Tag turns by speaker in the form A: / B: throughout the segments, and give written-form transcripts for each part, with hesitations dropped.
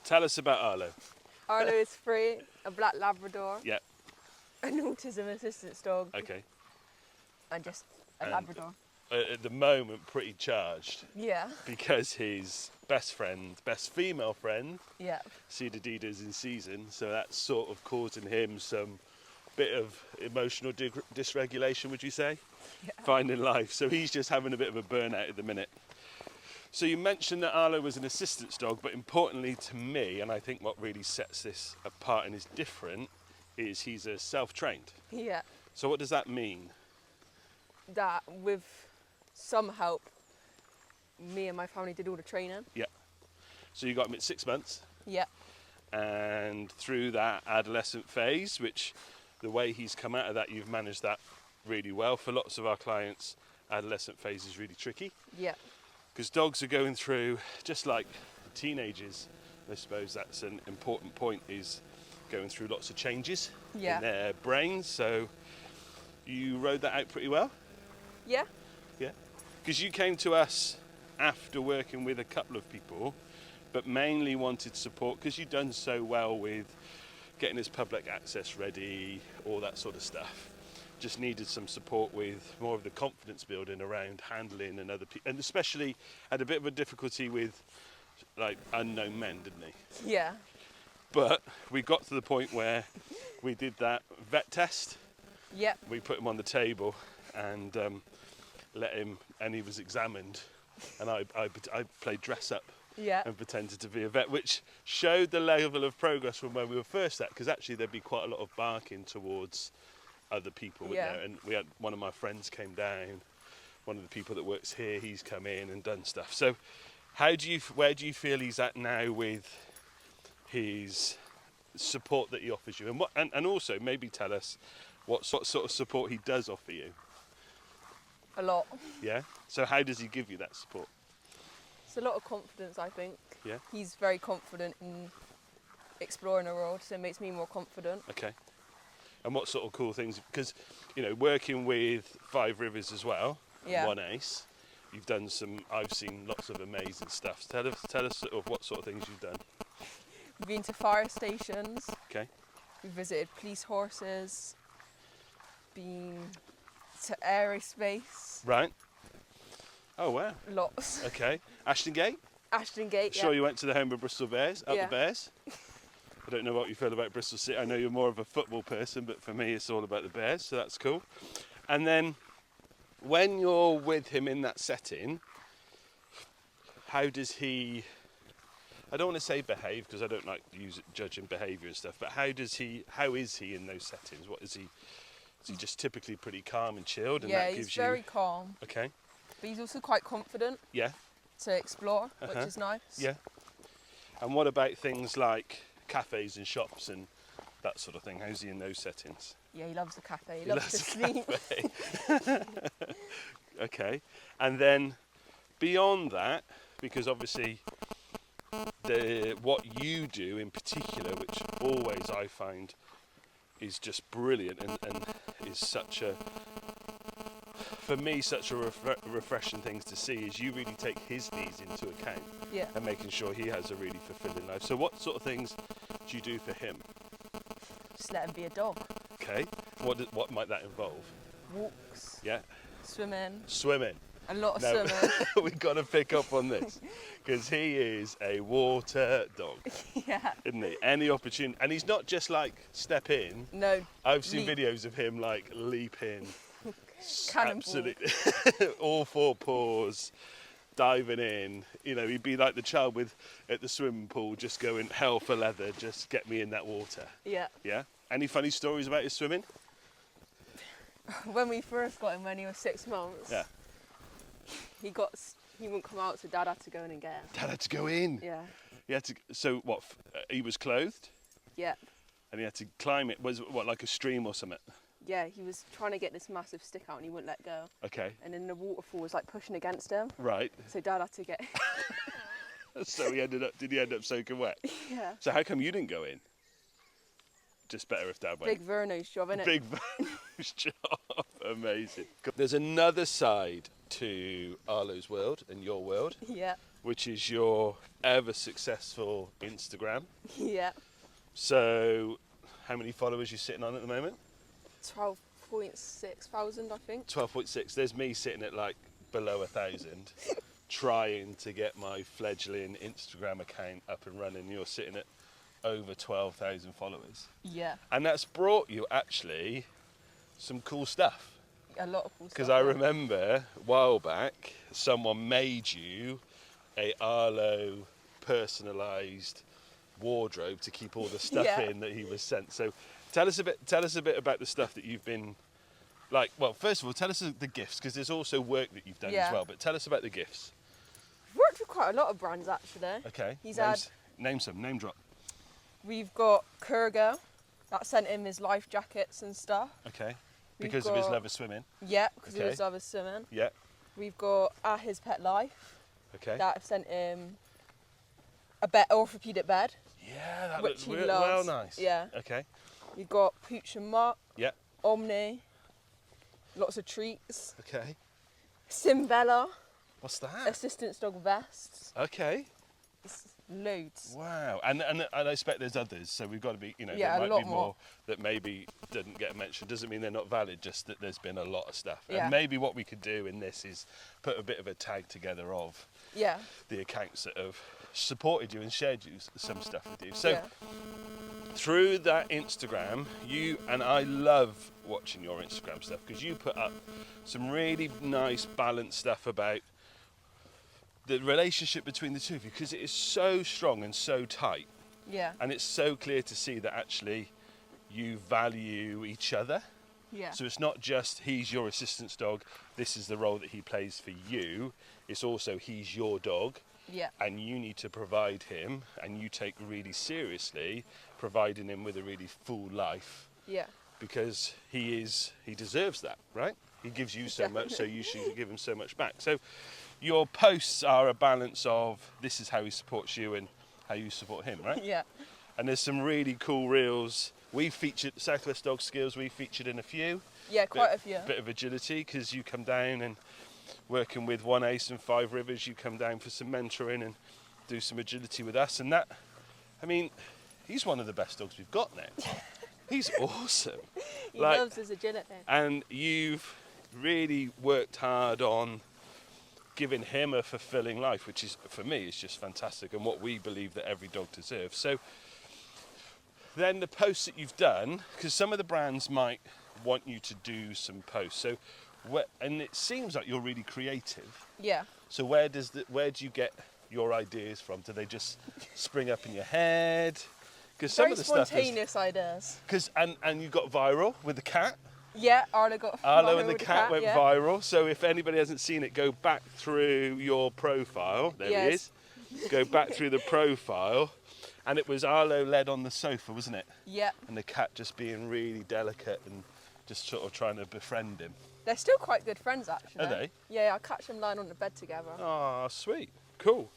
A: Tell us about Arlo.
B: Arlo is free, a black Labrador,
A: Yeah.
B: an autism assistance dog,
A: Okay.
B: and just a
A: And-
B: Labrador.
A: At the moment, pretty charged
B: Yeah,
A: because his best female friend,
B: yeah,
A: Cedar Dida, is in season, so that's sort of causing him some bit of emotional dysregulation, would you say?
B: yeah.
A: Finding life. So he's just having a bit of a burnout at the minute. So you mentioned that Arlo was an assistance dog, but importantly to me, and I think what really sets this apart and is different, is he's a self-trained.
B: Yeah,
A: So what does that mean?
B: that with some help, me and my family did all the training.
A: So you got him at 6 months,
B: Yeah,
A: and through that adolescent phase, which the way he's come out of that, you've managed that really well. For lots of our clients, adolescent phase is really tricky
B: yeah,
A: because dogs are going through, just like teenagers, I suppose that's an important point, is going through lots of changes
B: yeah,
A: in their brains. So you rode that out pretty well?
B: yeah,
A: Because you came to us after working with a couple of people, but mainly wanted support because you'd done so well with getting his public access ready, all that sort of stuff. Just needed some support with more of the confidence building around handling and other people, and especially had a bit of a difficulty with like unknown men, didn't he?
B: yeah,
A: But we got to the point where we did that vet test.
B: yeah,
A: We put him on the table and let him, and he was examined, and I played dress up
B: yeah,
A: and pretended to be a vet, which showed the level of progress from when we were first at, because actually there'd be quite a lot of barking towards other people, wouldn't
B: Yeah.
A: there? And we had one of my friends came down, one of the people that works here, he's come in and done stuff. So where do you feel he's at now with his support that he offers you, and also maybe tell us what sort of support he does offer you?
B: a lot.
A: Yeah. So how does he give you that support?
B: It's a lot of confidence, I think.
A: Yeah.
B: He's very confident in exploring the world, so it makes me more confident.
A: Okay. And what sort of cool things? Because working with Five Rivers as well,
B: Yeah.
A: One Ace, you've done some. I've seen lots of amazing stuff. Tell us sort of what sort of things you've done.
B: We've been to fire stations.
A: Okay.
B: We've visited police horses. Been to aerospace.
A: Right. Oh wow.
B: Lots.
A: Okay. Ashton Gate.
B: Ashton Gate.
A: Sure,
B: Yeah.
A: you went to the home of Bristol Bears. Up
B: Yeah.
A: the Bears. I don't know what you feel about Bristol City. I know you're more of a football person, but for me, it's all about the Bears. So that's cool. And then, when you're with him in that setting, how does he? I don't want to say behave because I don't like judging behaviour and stuff. But how is he in those settings? What is he? Is he just typically pretty calm and chilled? And
B: Yeah,
A: that
B: he's
A: gives
B: very
A: you.
B: calm,
A: Okay.
B: but he's also quite confident
A: Yeah.
B: to explore,
A: Uh-huh.
B: which is nice.
A: Yeah. And what about things like cafes and shops and that sort of thing? How's he in those settings?
B: Yeah, he loves the cafe. He
A: He
B: loves to
A: loves the
B: sleep.
A: Okay. And then beyond that, because obviously what you do in particular, which always I find is just brilliant and is such a, for me, such a refreshing thing to see, is you really take his needs into account
B: Yeah.
A: and making sure he has a really fulfilling life. So what sort of things do you do for him?
B: Just let him be a dog.
A: Okay. What might that involve?
B: Walks,
A: Yeah.
B: swimming,
A: Swimming.
B: a lot of
A: No.
B: swimming.
A: We've got to pick up on this because he is a water dog,
B: Yeah.
A: isn't he? Any opportunity, and he's not just like step in.
B: No.
A: I've seen
B: Leap.
A: videos of him like leap in,
B: Cannonball.
A: absolutely, all four paws, diving in. He'd be like the child at the swimming pool, just going hell for leather, just get me in that water.
B: Yeah.
A: Yeah. Any funny stories about his swimming?
B: When we first got him when he was 6 months,
A: Yeah.
B: he wouldn't come out, so Dad had to go in and get him.
A: Dad had to go in.
B: Yeah.
A: He had to. So what? He was clothed.
B: Yeah.
A: And he had to climb it. Was what, like a stream or something?
B: Yeah, he was trying to get this massive stick out and he wouldn't let go.
A: Okay.
B: And then the waterfall was like pushing against him.
A: Right.
B: So Dad had to get
A: So did he end up soaking wet?
B: Yeah.
A: So how come you didn't go in? Just better if Dad went.
B: Big Verno's job, innit?
A: Big Van's job. Amazing. There's another side to Arlo's world and your world,
B: Yeah.
A: which is your ever successful Instagram.
B: Yeah.
A: So, how many followers are you sitting on at the moment?
B: 12.6 thousand, I think.
A: 12.6. There's me sitting at like below 1,000, trying to get my fledgling Instagram account up and running. You're sitting at over 12,000 followers.
B: Yeah.
A: And that's brought you actually some cool stuff.
B: A lot of cool stuff.
A: Because I remember a while back, someone made you a Arlo personalised wardrobe to keep all the stuff
B: Yeah.
A: in that he was sent. So tell us a bit about the stuff that you've been like. Well, first of all, tell us the gifts, because there's also work that you've done as
B: Yeah.
A: well. But tell us about the gifts.
B: We've worked with quite a lot of brands actually.
A: Okay.
B: He's
A: name some. Name drop.
B: We've got Kurga that sent him his life jackets and stuff.
A: Okay.
B: We've
A: Because of his
B: got-
A: love of swimming.
B: Yeah, because
A: Okay.
B: of his other swimming.
A: Yeah.
B: We've got His Pet Life
A: Okay.
B: that have sent him a orthopedic bed.
A: Yeah, that
B: which
A: looked
B: he
A: well
B: loves.
A: nice.
B: Yeah.
A: Okay.
B: We've got Pooch and Muck,
A: Yeah.
B: Omni, lots of treats.
A: Okay.
B: Simbella,
A: What's that?
B: assistance dog vests.
A: Okay.
B: It's loads.
A: Wow. And I expect there's others, so we've got to be,
B: Yeah,
A: there
B: a
A: might
B: lot
A: be more that maybe didn't get mentioned. Doesn't mean they're not valid, just that there's been a lot of stuff.
B: Yeah.
A: And maybe what we could do in this is put a bit of a tag together of
B: Yeah.
A: the accounts that have supported you and shared you some stuff with you. So
B: yeah.
A: through that Instagram, and I love watching your Instagram stuff, because you put up some really nice balanced stuff about the relationship between the two of you, because it is so strong and so tight,
B: Yeah.
A: and it's so clear to see that actually you value each other.
B: Yeah.
A: So it's not just he's your assistance dog, this is the role that he plays for you, it's also he's your dog,
B: Yeah.
A: and you need to provide him, and you take really seriously providing him with a really full life,
B: Yeah.
A: because he deserves that, right? He gives you so much, so you should give him so much back. So your posts are a balance of this is how he supports you and how you support him, right?
B: Yeah.
A: And there's some really cool reels. We featured Southwest Dog Skills, we featured in a few.
B: Yeah, quite a few.
A: Bit of agility, because you come down and working with One Ace and Five Rivers, you come down for some mentoring and do some agility with us. And that, I mean, he's one of the best dogs we've got now. He's awesome.
B: He loves his agility.
A: And you've really worked hard on giving him a fulfilling life, which is, for me, is just fantastic, and what we believe that every dog deserves. So then the posts that you've done, because some of the brands might want you to do some posts. So, and it seems like you're really creative.
B: Yeah.
A: So where do you get your ideas from? Do they just spring up in your head? Because some
B: Very
A: of the stuff is,
B: spontaneous ideas.
A: and you got viral with the cat.
B: Yeah, Arlo got
A: Arlo
B: viral
A: and the
B: with
A: cat went
B: yeah.
A: viral. So if anybody hasn't seen it, go back through your profile. There he
B: Yes.
A: is. Go back through the profile. And it was Arlo led on the sofa, wasn't it?
B: Yeah.
A: And the cat just being really delicate and just sort of trying to befriend him.
B: They're still quite good friends, actually.
A: Are they?
B: Yeah, I catch them lying on the bed together.
A: Oh, sweet. Cool.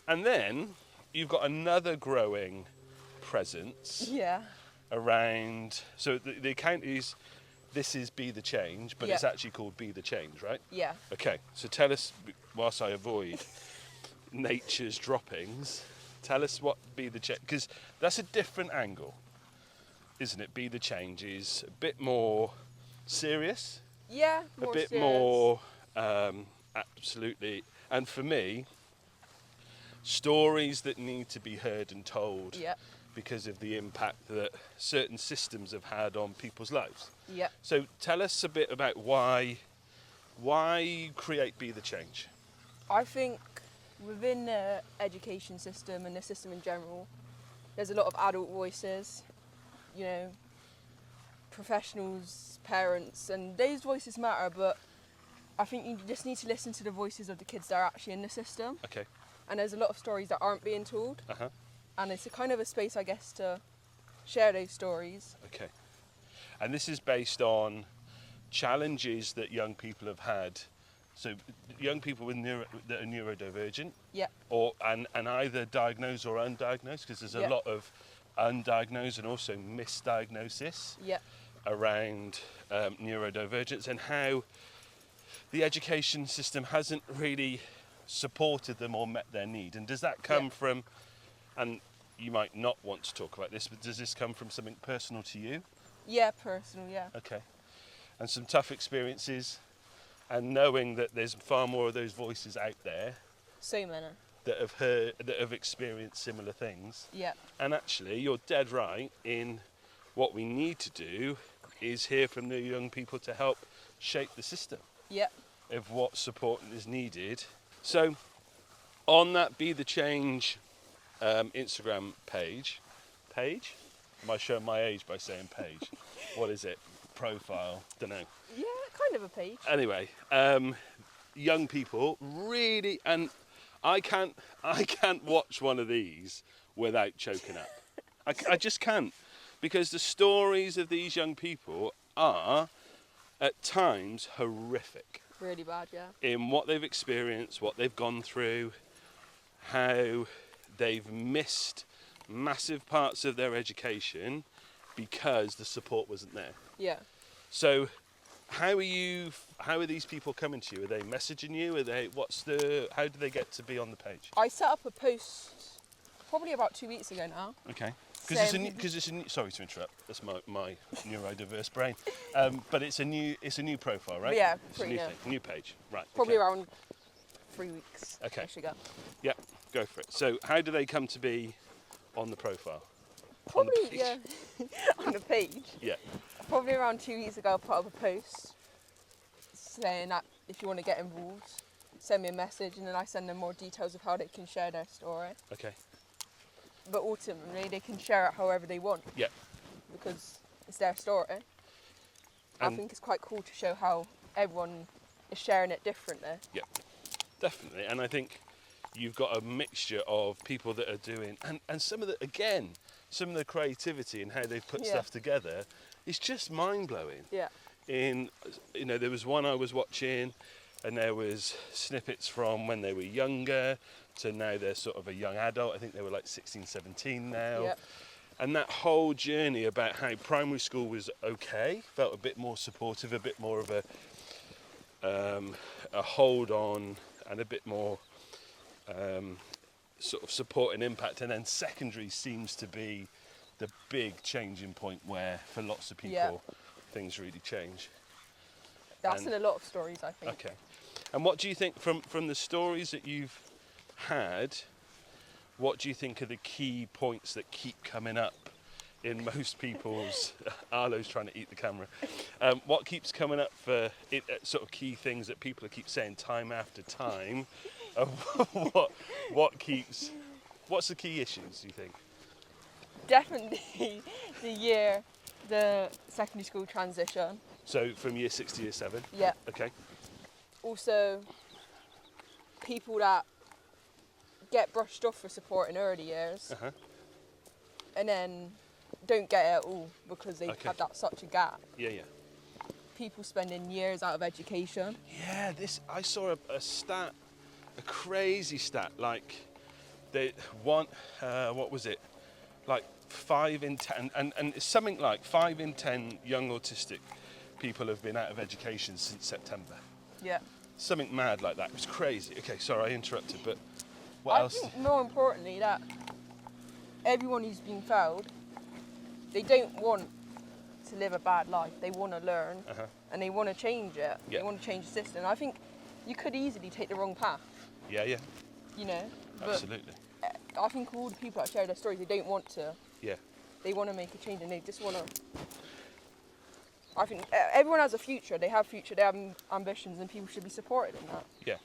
A: And then you've got another growing presence
B: Yeah.
A: around. So the account is, this is Be the Change, but
B: Yeah.
A: it's actually called Be the Change, right?
B: Yeah.
A: Okay, so tell us, whilst I avoid nature's droppings, tell us what Be the Change, because that's a different angle, isn't it? Be the Change is a bit more serious,
B: Yeah.
A: a
B: More
A: bit
B: serious.
A: more, absolutely, and for me, stories that need to be heard and told
B: Yeah.
A: because of the impact that certain systems have had on people's lives.
B: Yeah.
A: So tell us a bit about why you create Be the Change.
B: I think within the education system and the system in general, there's a lot of adult voices, you know, professionals, parents, and those voices matter, but I think you just need to listen to the voices of the kids that are actually in the system.
A: Okay.
B: And there's a lot of stories that aren't being told,
A: Uh-huh.
B: and it's a kind of a space, I guess, to share those stories.
A: Okay. And this is based on challenges that young people have had. So young people with that are neurodivergent,
B: Yeah.
A: and either diagnosed or undiagnosed, because there's a
B: Yeah.
A: lot of undiagnosed and also misdiagnosis
B: Yeah.
A: around neurodivergence, and how the education system hasn't really supported them or met their need? And does that come
B: Yeah.
A: from, and you might not want to talk about this, but does this come from something personal to you?
B: Yeah, personal, yeah.
A: Okay. And some tough experiences, and knowing that there's far more of those voices out there
B: So many.
A: that have heard, that have experienced similar things.
B: Yeah.
A: And actually, you're dead right in what we need to do is hear from the young people to help shape the system
B: Yeah.
A: of what support is needed. So, on that Be the Change Instagram page, am I showing my age by saying page? What is it? Profile? Don't know.
B: Yeah, kind of a page.
A: Anyway, young people really, and I can't watch one of these without choking up. I just can't, because the stories of these young people are at times horrific
B: Really bad, yeah.
A: in what they've experienced, what they've gone through, how they've missed massive parts of their education because the support wasn't there.
B: Yeah.
A: So how are these people coming to you? Are they messaging you? How do they get to be on the page?
B: I set up a post probably about 2 weeks ago now.
A: Okay. Because
B: Same.
A: it's a new, sorry to interrupt. That's my neurodiverse brain. But it's a new profile, right?
B: Yeah,
A: It's a
B: pretty
A: new
B: new.
A: thing, new page. Right.
B: Probably
A: okay.
B: around 3 weeks.
A: Okay.
B: I should go.
A: Yep. Go for it. So how do they come to be on the profile?
B: Probably,
A: on the page?
B: yeah. On the page.
A: Yeah.
B: Probably around 2 weeks ago, I put up a post saying that if you want to get involved, send me a message, and then I send them more details of how they can share their story.
A: Okay.
B: But ultimately, they can share it however they want.
A: Yeah.
B: Because it's their story. I
A: And-
B: think it's quite cool to show how everyone is sharing it differently.
A: Yeah. Definitely. And I think you've got a mixture of people that are doing, and some of the creativity and how they've put
B: Yeah.
A: stuff together is just mind blowing.
B: Yeah.
A: There was one I was watching, and there was snippets from when they were younger to now they're sort of a young adult. I think they were like 16, 17 now.
B: Yeah.
A: And that whole journey about how primary school was okay, felt a bit more supportive, a bit more of a hold on, and a bit more sort of support and impact. And then secondary seems to be the big changing point where, for lots of people,
B: Yeah.
A: things really change.
B: That's
A: And-
B: in a lot of stories, I think.
A: Okay. And what do you think from the stories that you've had? What do you think are the key points that keep coming up in most people's? Arlo's trying to eat the camera. What keeps coming up for it? Sort of key things that people keep saying time after time. What's the key issues? Do you think?
B: Definitely the secondary school transition.
A: So from year 6 to year 7.
B: Yeah.
A: Okay.
B: Also, people that get brushed off for support in early years
A: Uh-huh.
B: and then don't get it at all because they've
A: Okay.
B: had that such a gap.
A: Yeah, yeah.
B: People spending years out of education.
A: Yeah, I saw a stat, a crazy stat. Like they want, what was it? Like 5 in 10, and it's something like 5 in 10 young autistic people have been out of education since September.
B: Yeah.
A: Something mad like that. It was crazy. Okay, sorry, I interrupted, but what
B: I
A: else?
B: think more importantly that everyone who's been failed, they don't want to live a bad life. They want to learn
A: Uh-huh.
B: and they want to change it.
A: Yeah.
B: They want to change the system. And I think you could easily take the wrong path,
A: Yeah, yeah,
B: you know. But
A: absolutely.
B: I think all the people that share their stories, they don't want to.
A: Yeah,
B: They want to make a change and they just want to. I think everyone has a future. They have future. They have ambitions, and people should be supported in that.
A: yeah,